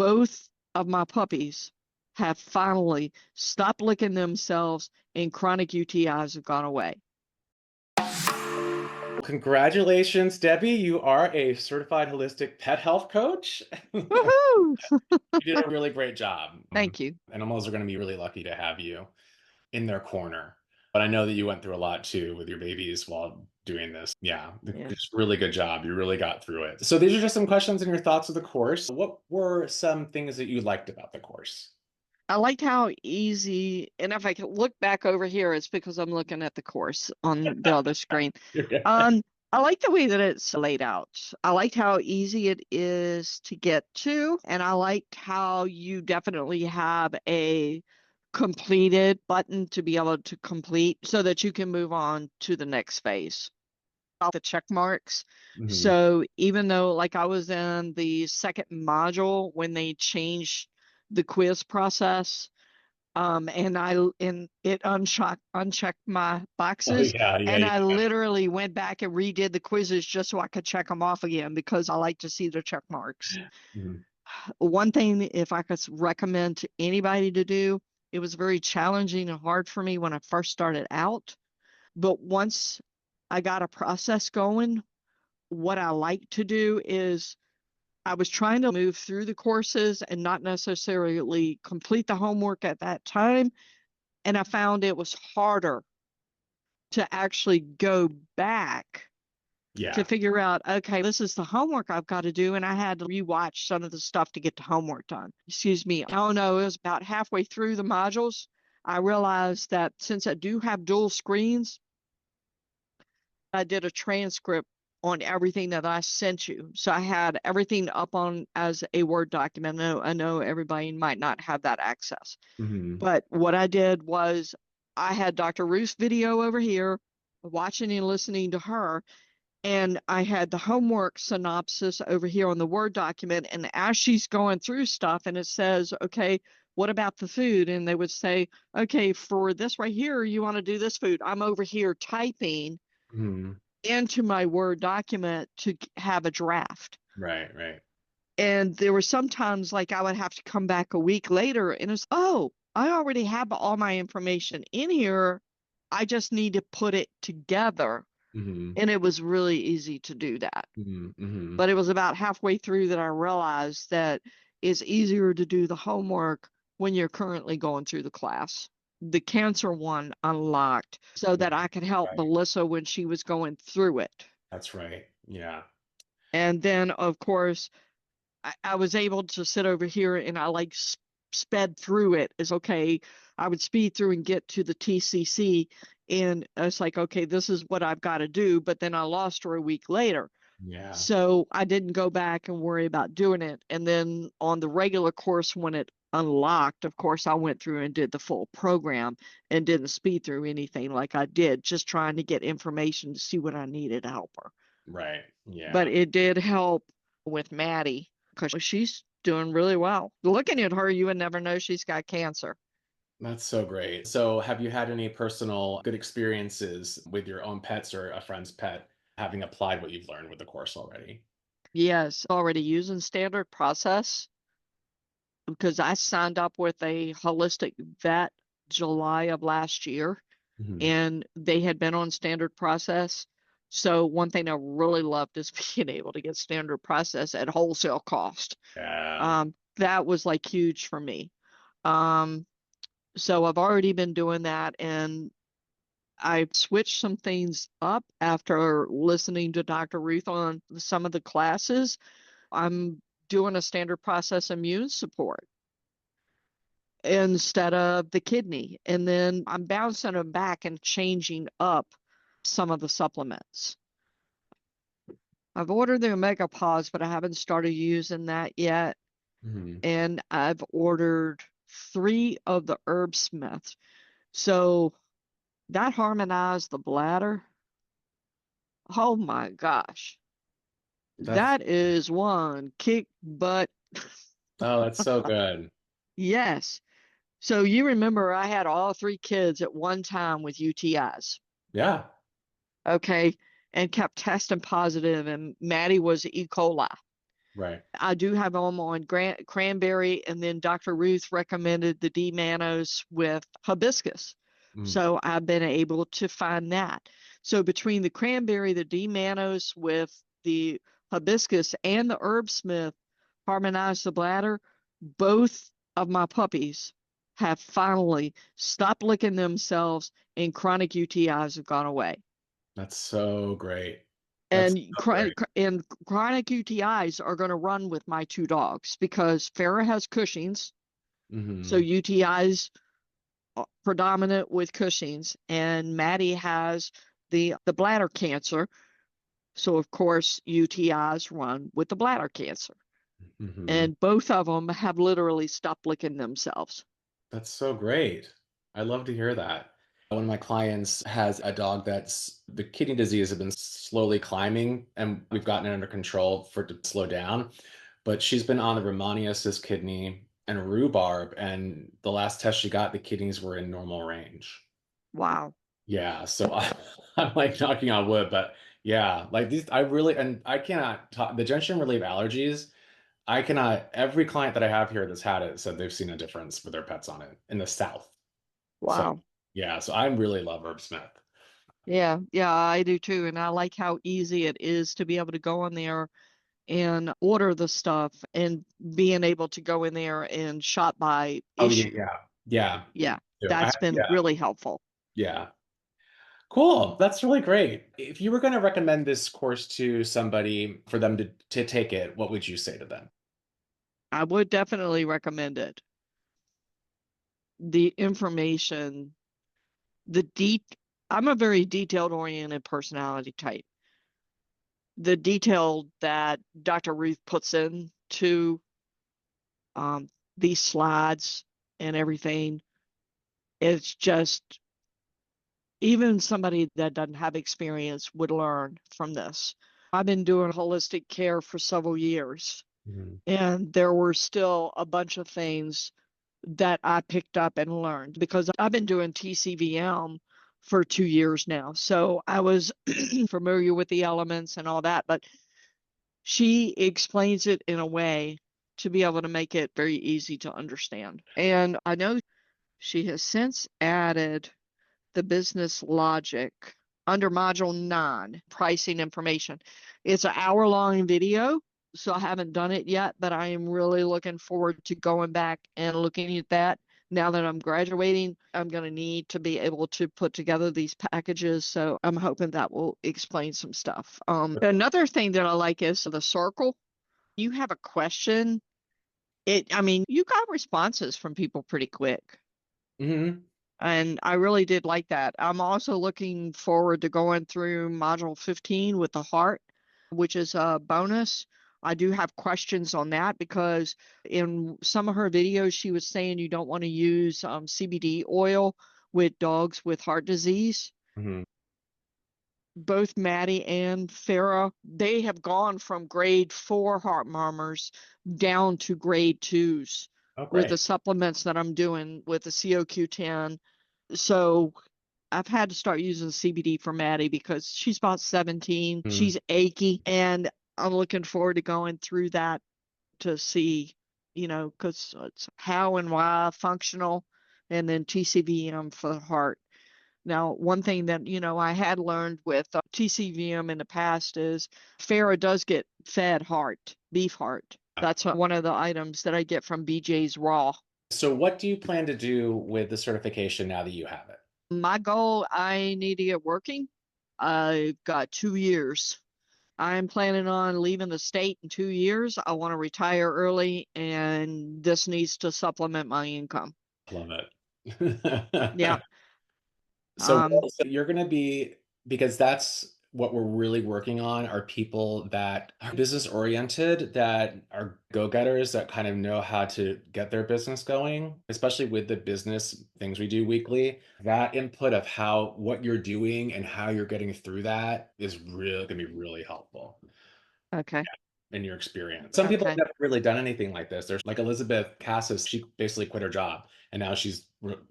both of my puppies have finally stopped licking themselves and chronic UTIs have gone away. Congratulations, Debbie. You are a certified holistic pet health coach. Woohoo! You did a really great job. Thank you. Animals are going to be really lucky to have you in their corner. But I know that you went through a lot too with your babies while doing this. Yeah, Yeah. just really good job. You really got through it. So these are just some questions and your thoughts of the course. What were some things that you liked about the course? I liked how easy, and if I can look back over here, it's because I'm looking at the course on the other screen. Um, I like the way that it's laid out. I liked how easy it is to get to, and I liked how you definitely have a completed button to be able to complete so that you can move on to the next phase. The check marks. Mhm. So even though like I was in the second module when they changed the quiz process, and it unchecked my Oh, boxes, yeah, yeah, and I yeah. literally went back and redid the quizzes just so I could check them off again because I like to see the check marks. Mhm. One thing, if I could recommend to anybody to do, it was very challenging and hard for me when I first started out. But once I got a process going, what I like to do is I was trying to move through the courses and not necessarily complete the homework at that time. And I found it was harder to actually go back to Yeah. figure out, okay, this is the homework I've got to do. And I had to rewatch some of the stuff to get the homework done. Excuse me. Oh no, it was about halfway through the modules. I realized that since I do have dual screens, I did a transcript on everything that I sent you. So I had everything up on as a Word document. I know everybody might not have that access. Mhm. But what I did was I had Dr. Ruth's video over here, watching and listening to her, and I had the homework synopsis over here on the Word document. And as she's going through stuff, and it says, okay, what about the food? And they would say, okay, for this right here, you want to do this food. I'm over here typing Mhm. into my Word document to have a draft. Right, right. And there were sometimes like I would have to come back a week later and it's, oh, I already have all my information in here. I just need to put it together. Mhm. And it was really easy to do that. Mhm. Mhm. But it was about halfway through that I realized that it's easier to do the homework when you're currently going through the class. The cancer one unlocked so that I could help Right. Melissa when she was going through it. That's right. Yeah. And then, of course, I was able to sit over here and I like sped through it. It's okay. I would speed through and get to the TCC, and it's like, okay, this is what I've got to do. But then I lost her a week later. Yeah. So I didn't go back and worry about doing it. And then on the regular course, when it unlocked, of course, I went through and did the full program and didn't speed through anything like I did, just trying to get information to see what I needed to help her. Right. But Yeah. it did help with Maddie because she's doing really well. Looking at her, you would never know she's got cancer. That's so great. So, have you had any personal good experiences with your own pets or a friend's pet having applied what you've learned with the course already? Yes, already using standard process because I signed up with a holistic vet July of last year Mhm. and they had been on standard process. So one thing I really loved is being able to get standard process at wholesale cost. Yeah. That was like huge for me. Um, so I've already been doing that and I've switched some things up after listening to Dr. Ruth on some of the classes. I'm doing a standard process immune support instead of the kidney. And then I'm bouncing them back and changing up some of the supplements. I've ordered the Omega Pause, but I haven't started using that yet. Mhm. And I've ordered 3 of the Herbsmith. So that harmonized the bladder. Oh my gosh. That's That is one kick butt. oh, that's so good. Yes. So you remember I had all 3 kids at one time with UTIs. Yeah. Okay. And kept testing positive, and Maddie was E. coli. Right. I do have them on Cranberry, and then Dr. Ruth recommended the D-Mannose with Hibiscus. Mm, So I've been able to find that. So between the Cranberry, the D-Mannose with the Hibiscus, and the Herbsmith Harmonize the Bladder, both of my puppies have finally stopped licking themselves and chronic UTIs have gone away. that's so great. That's And so great. chronic UTIs are going to run with my two dogs because Farah has Cushing's, so Hmm. UTIs are predominant with Cushing's, and Maddie has the bladder cancer. So of course UTIs run with the bladder cancer, Hmm. and both of them have literally stopped licking themselves. That's so great. I love to hear that. One of my clients has a dog that's the kidney disease has been slowly climbing, and we've gotten it under control for it to slow down. But she's been on the revolutionize kidney and rhubarb, and the last test she got, the kidneys were in normal range. Wow. Yeah, so I'm like knocking on wood, but yeah, like these, I really, and I cannot talk the gentian relief allergies. I cannot, every client that I have here that's had it said they've seen a difference with their pets on it in the South. So Wow. yeah, so I really love Herbsmith. Yeah, yeah, I do too. And I like how easy it is to be able to go in there and order the stuff and being able to go in there and shop by Oh yeah, issue. yeah, yeah. Yeah, Too. that's been Yeah, really helpful. yeah. Cool. That's really great. If you were going to recommend this course to somebody for them to take it, what would you say to them? I would definitely recommend it. The information, the deep, I'm a very detailed oriented personality type. The detail that Dr. Ruth puts into um, these slides and everything, it's just even somebody that doesn't have experience would learn from this. I've been doing holistic care for several years, Mhm. and there were still a bunch of things that I picked up and learned because I've been doing TCVM for 2 years now. So I was familiar with the elements and all that, but she explains it in a way to be able to make it very easy to understand. And I know she has since added the business logic under module 9, pricing information. It's an hour-long video, so I haven't done it yet, but I am really looking forward to going back and looking at that. Now that I'm graduating, I'm going to need to be able to put together these packages, so I'm hoping that will explain some stuff. Another thing that I like is the circle. You have a question, I mean, you got responses from people pretty quick. Mhm. And I really did like that. I'm also looking forward to going through module 15 with the heart, which is a bonus. I do have questions on that because in some of her videos, she was saying you don't want to use CBD oil with dogs with heart disease. Mhm. Both Maddie and Farah, they have gone from grade 4 heart murmurs down to grade 2s Oh, with great. the supplements that I'm doing with the COQ10. So I've had to start using CBD for Maddie because she's about 17. Mm. She's achy, and I'm looking forward to going through that to see, because it's how and why functional, and then TCVM for the heart. Now, one thing that, I had learned with TCVM in the past is Farah does get fed heart, beef heart. That's one of the items that I get from BJ's Raw. So what do you plan to do with the certification now that you have it? My goal, I need to get working. I've got 2 years. I'm planning on leaving the state in 2 years. I want to retire early, and this needs to supplement my income. Love it. Yeah. So Um, you're going to be, because that's what we're really working on are people that are business oriented, that are go-getters, that kind of know how to get their business going, especially with the business things we do weekly. That input of what you're doing and how you're getting through that is really going to be really helpful okay. in your experience. Some people have Okay. never really done anything like this. There's like Elizabeth Cassis, she basically quit her job and now she's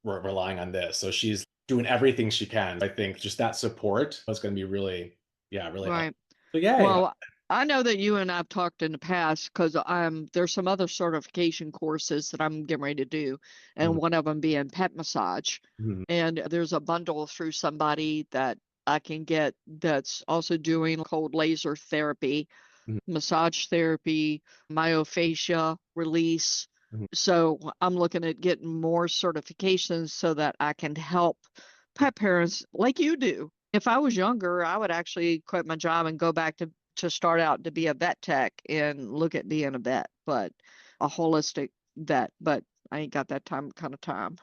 relying on this. So she's doing everything she can. I think just that support is going to be really, yeah, really helpful. Right. So yay. Well, I know that you and I've talked in the past because there's some other certification courses that I'm getting ready to do, and Mhm, one of them being pet massage. mhm, And there's a bundle through somebody that I can get that's also doing cold laser therapy, mhm, massage therapy, myofascia release. mhm. So I'm looking at getting more certifications so that I can help pet parents like you do. If I was younger, I would actually quit my job and go back to start out to be a vet tech and look at being a vet, but a holistic vet. But I ain't got that time kind of time.